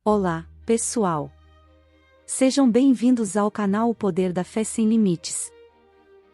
Olá, pessoal! Sejam bem-vindos ao canal O Poder da Fé Sem Limites.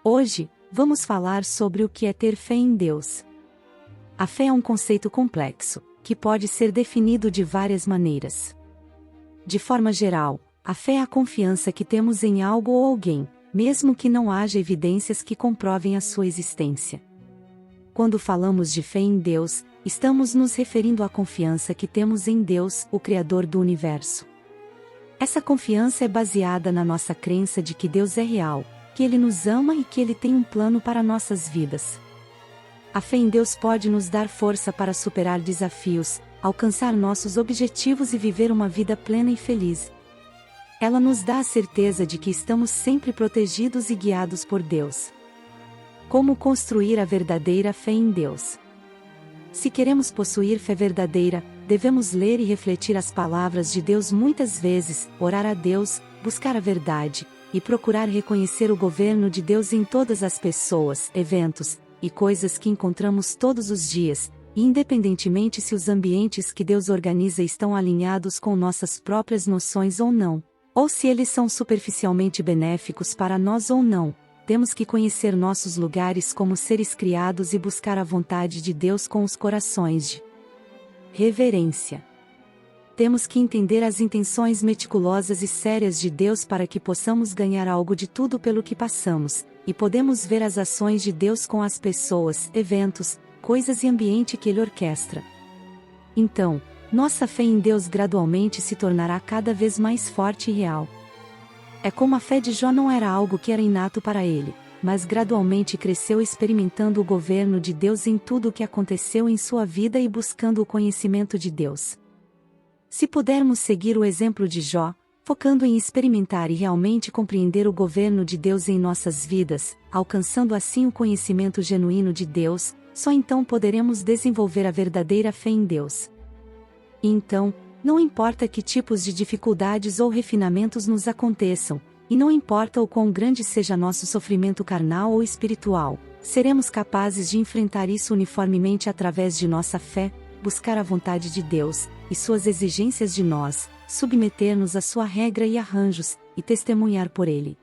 Hoje, vamos falar sobre o que é ter fé em Deus. A fé é um conceito complexo, que pode ser definido de várias maneiras. De forma geral, a fé é a confiança que temos em algo ou alguém, mesmo que não haja evidências que comprovem a sua existência. Quando falamos de fé em Deus, estamos nos referindo à confiança que temos em Deus, o Criador do Universo. Essa confiança é baseada na nossa crença de que Deus é real, que Ele nos ama e que Ele tem um plano para nossas vidas. A fé em Deus pode nos dar força para superar desafios, alcançar nossos objetivos e viver uma vida plena e feliz. Ela nos dá a certeza de que estamos sempre protegidos e guiados por Deus. Como construir a verdadeira fé em Deus? Se queremos possuir fé verdadeira, devemos ler e refletir as palavras de Deus muitas vezes, orar a Deus, buscar a verdade, e procurar reconhecer o governo de Deus em todas as pessoas, eventos e coisas que encontramos todos os dias, independentemente se os ambientes que Deus organiza estão alinhados com nossas próprias noções ou não, ou se eles são superficialmente benéficos para nós ou não. Temos que conhecer nossos lugares como seres criados e buscar a vontade de Deus com os corações de reverência. Temos que entender as intenções meticulosas e sérias de Deus para que possamos ganhar algo de tudo pelo que passamos, e podemos ver as ações de Deus com as pessoas, eventos, coisas e ambiente que Ele orquestra. Então, nossa fé em Deus gradualmente se tornará cada vez mais forte e real. É como a fé de Jó não era algo que era inato para ele, mas gradualmente cresceu experimentando o governo de Deus em tudo o que aconteceu em sua vida e buscando o conhecimento de Deus. Se pudermos seguir o exemplo de Jó, focando em experimentar e realmente compreender o governo de Deus em nossas vidas, alcançando assim o conhecimento genuíno de Deus, só então poderemos desenvolver a verdadeira fé em Deus. E então, não importa que tipos de dificuldades ou refinamentos nos aconteçam, e não importa o quão grande seja nosso sofrimento carnal ou espiritual, seremos capazes de enfrentar isso uniformemente através de nossa fé, buscar a vontade de Deus, e suas exigências de nós, submeter-nos à sua regra e arranjos, e testemunhar por Ele.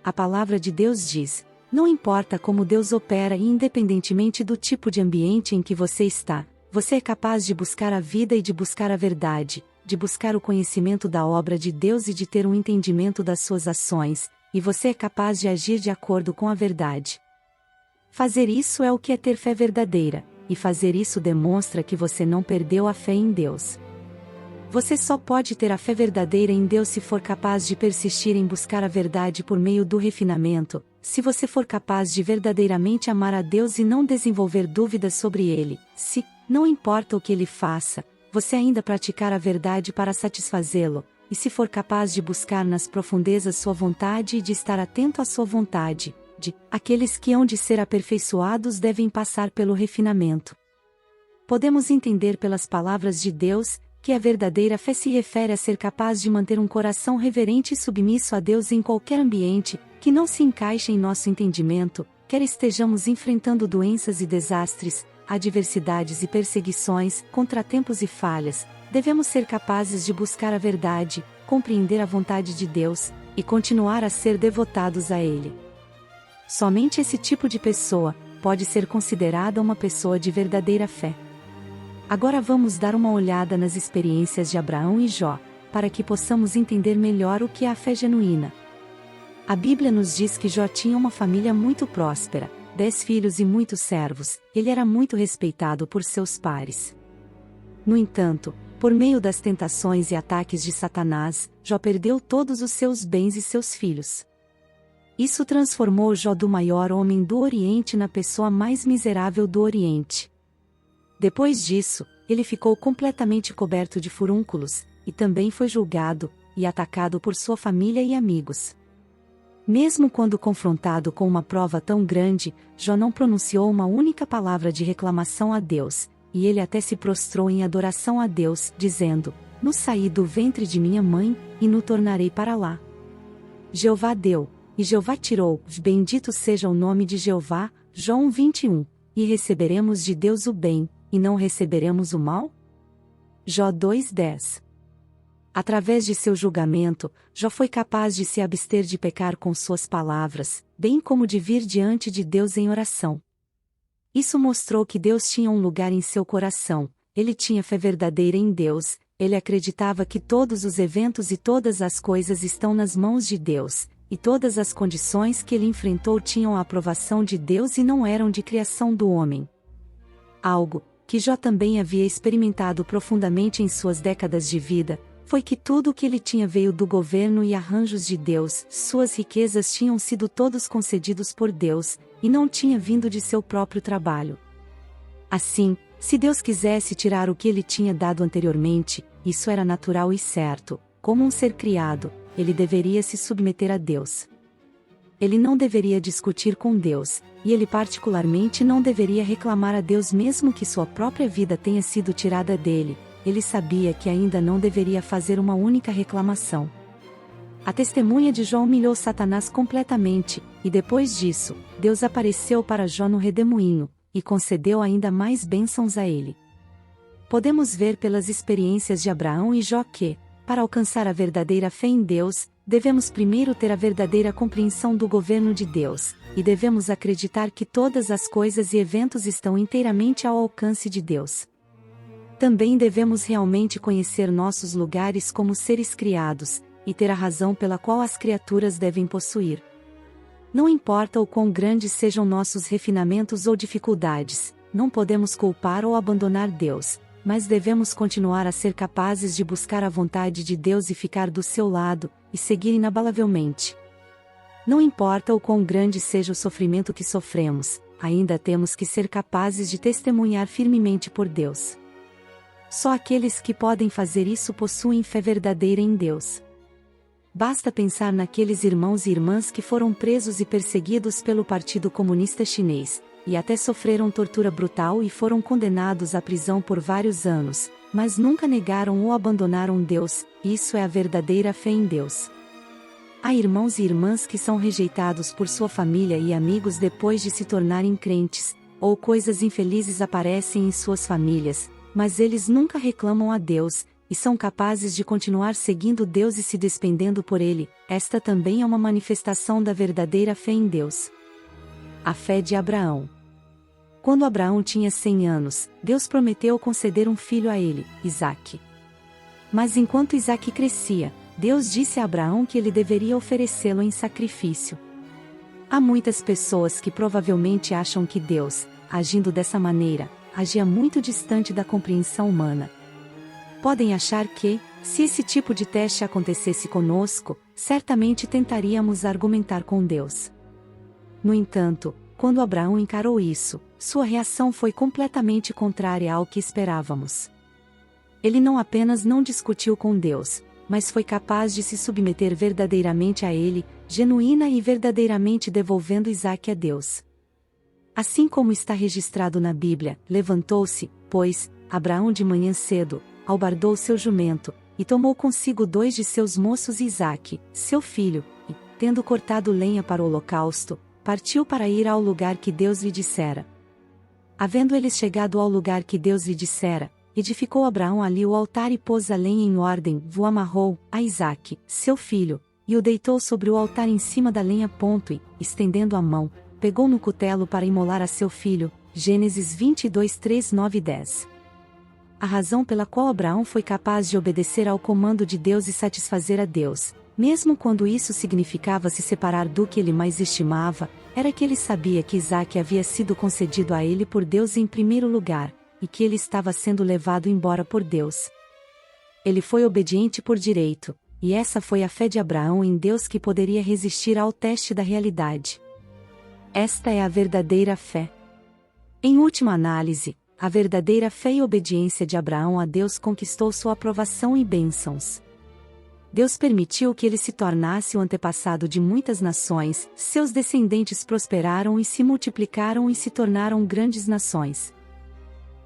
A palavra de Deus diz: não importa como Deus opera e independentemente do tipo de ambiente em que você está, você é capaz de buscar a vida e de buscar a verdade, de buscar o conhecimento da obra de Deus e de ter um entendimento das suas ações, e você é capaz de agir de acordo com a verdade. Fazer isso é o que é ter fé verdadeira, e fazer isso demonstra que você não perdeu a fé em Deus. Você só pode ter a fé verdadeira em Deus se for capaz de persistir em buscar a verdade por meio do refinamento, se você for capaz de verdadeiramente amar a Deus e não desenvolver dúvidas sobre Ele, se, não importa o que Ele faça, você ainda praticar a verdade para satisfazê-lo, e se for capaz de buscar nas profundezas sua vontade e de estar atento à sua vontade, aqueles que hão de ser aperfeiçoados devem passar pelo refinamento. Podemos entender pelas palavras de Deus, que a verdadeira fé se refere a ser capaz de manter um coração reverente e submisso a Deus em qualquer ambiente, que não se encaixe em nosso entendimento, quer estejamos enfrentando doenças e desastres, adversidades e perseguições, contratempos e falhas, devemos ser capazes de buscar a verdade, compreender a vontade de Deus, e continuar a ser devotados a Ele. Somente esse tipo de pessoa pode ser considerada uma pessoa de verdadeira fé. Agora vamos dar uma olhada nas experiências de Abraão e Jó, para que possamos entender melhor o que é a fé genuína. A Bíblia nos diz que Jó tinha uma família muito próspera, 10 filhos e muitos servos, ele era muito respeitado por seus pares. No entanto, por meio das tentações e ataques de Satanás, Jó perdeu todos os seus bens e seus filhos. Isso transformou Jó do maior homem do Oriente na pessoa mais miserável do Oriente. Depois disso, ele ficou completamente coberto de furúnculos, e também foi julgado, e atacado por sua família e amigos. Mesmo quando confrontado com uma prova tão grande, Jó não pronunciou uma única palavra de reclamação a Deus, e ele até se prostrou em adoração a Deus, dizendo: "No saí do ventre de minha mãe, e no tornarei para lá. Jeová deu, e Jeová tirou, bendito seja o nome de Jeová." João 21. E receberemos de Deus o bem, e não receberemos o mal? Jó 2:10. Através de seu julgamento, Jó foi capaz de se abster de pecar com suas palavras, bem como de vir diante de Deus em oração. Isso mostrou que Deus tinha um lugar em seu coração, ele tinha fé verdadeira em Deus, ele acreditava que todos os eventos e todas as coisas estão nas mãos de Deus, e todas as condições que ele enfrentou tinham a aprovação de Deus e não eram de criação do homem. Algo que Jó também havia experimentado profundamente em suas décadas de vida, foi que tudo o que ele tinha veio do governo e arranjos de Deus, suas riquezas tinham sido todos concedidos por Deus, e não tinha vindo de seu próprio trabalho. Assim, se Deus quisesse tirar o que ele tinha dado anteriormente, isso era natural e certo, como um ser criado, ele deveria se submeter a Deus. Ele não deveria discutir com Deus, e ele particularmente não deveria reclamar a Deus mesmo que sua própria vida tenha sido tirada dele. Ele sabia que ainda não deveria fazer uma única reclamação. A testemunha de Jó humilhou Satanás completamente, e depois disso, Deus apareceu para Jó no redemoinho, e concedeu ainda mais bênçãos a ele. Podemos ver pelas experiências de Abraão e Jó que, para alcançar a verdadeira fé em Deus, devemos primeiro ter a verdadeira compreensão do governo de Deus, e devemos acreditar que todas as coisas e eventos estão inteiramente ao alcance de Deus. Também devemos realmente conhecer nossos lugares como seres criados, e ter a razão pela qual as criaturas devem possuir. Não importa o quão grandes sejam nossos refinamentos ou dificuldades, não podemos culpar ou abandonar Deus, mas devemos continuar a ser capazes de buscar a vontade de Deus e ficar do seu lado, e seguir inabalavelmente. Não importa o quão grande seja o sofrimento que sofremos, ainda temos que ser capazes de testemunhar firmemente por Deus. Só aqueles que podem fazer isso possuem fé verdadeira em Deus. Basta pensar naqueles irmãos e irmãs que foram presos e perseguidos pelo Partido Comunista Chinês, e até sofreram tortura brutal e foram condenados à prisão por vários anos, mas nunca negaram ou abandonaram Deus. Isso é a verdadeira fé em Deus. Há irmãos e irmãs que são rejeitados por sua família e amigos depois de se tornarem crentes, ou coisas infelizes aparecem em suas famílias, mas eles nunca reclamam a Deus, e são capazes de continuar seguindo Deus e se despendendo por Ele. Esta também é uma manifestação da verdadeira fé em Deus. A fé de Abraão. Quando Abraão tinha 100 anos, Deus prometeu conceder um filho a ele, Isaque. Mas enquanto Isaque crescia, Deus disse a Abraão que ele deveria oferecê-lo em sacrifício. Há muitas pessoas que provavelmente acham que Deus, agindo dessa maneira, agia muito distante da compreensão humana. Podem achar que, se esse tipo de teste acontecesse conosco, certamente tentaríamos argumentar com Deus. No entanto, quando Abraão encarou isso, sua reação foi completamente contrária ao que esperávamos. Ele não apenas não discutiu com Deus, mas foi capaz de se submeter verdadeiramente a Ele, genuína e verdadeiramente devolvendo Isaque a Deus. Assim como está registrado na Bíblia, levantou-se, pois, Abraão de manhã cedo, albardou seu jumento, e tomou consigo 2 de seus moços e Isaque, seu filho, e, tendo cortado lenha para o holocausto, partiu para ir ao lugar que Deus lhe dissera. Havendo eles chegado ao lugar que Deus lhe dissera, edificou Abraão ali o altar e pôs a lenha em ordem, o amarrou a Isaque, seu filho, e o deitou sobre o altar em cima da lenha. E, estendendo a mão, pegou no cutelo para imolar a seu filho. Gênesis 22, 3, 9 e 10. A razão pela qual Abraão foi capaz de obedecer ao comando de Deus e satisfazer a Deus, mesmo quando isso significava se separar do que ele mais estimava, era que ele sabia que Isaque havia sido concedido a ele por Deus em primeiro lugar, e que ele estava sendo levado embora por Deus. Ele foi obediente por direito, e essa foi a fé de Abraão em Deus que poderia resistir ao teste da realidade. Esta é a verdadeira fé. Em última análise, a verdadeira fé e obediência de Abraão a Deus conquistou sua aprovação e bênçãos. Deus permitiu que ele se tornasse o antepassado de muitas nações, seus descendentes prosperaram e se multiplicaram e se tornaram grandes nações.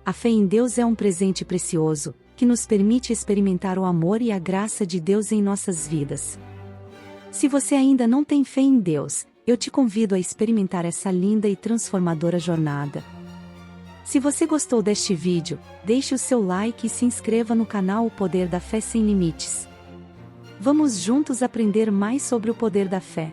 A fé em Deus é um presente precioso, que nos permite experimentar o amor e a graça de Deus em nossas vidas. Se você ainda não tem fé em Deus, eu te convido a experimentar essa linda e transformadora jornada. Se você gostou deste vídeo, deixe o seu like e se inscreva no canal O Poder da Fé Sem Limites. Vamos juntos aprender mais sobre o poder da fé.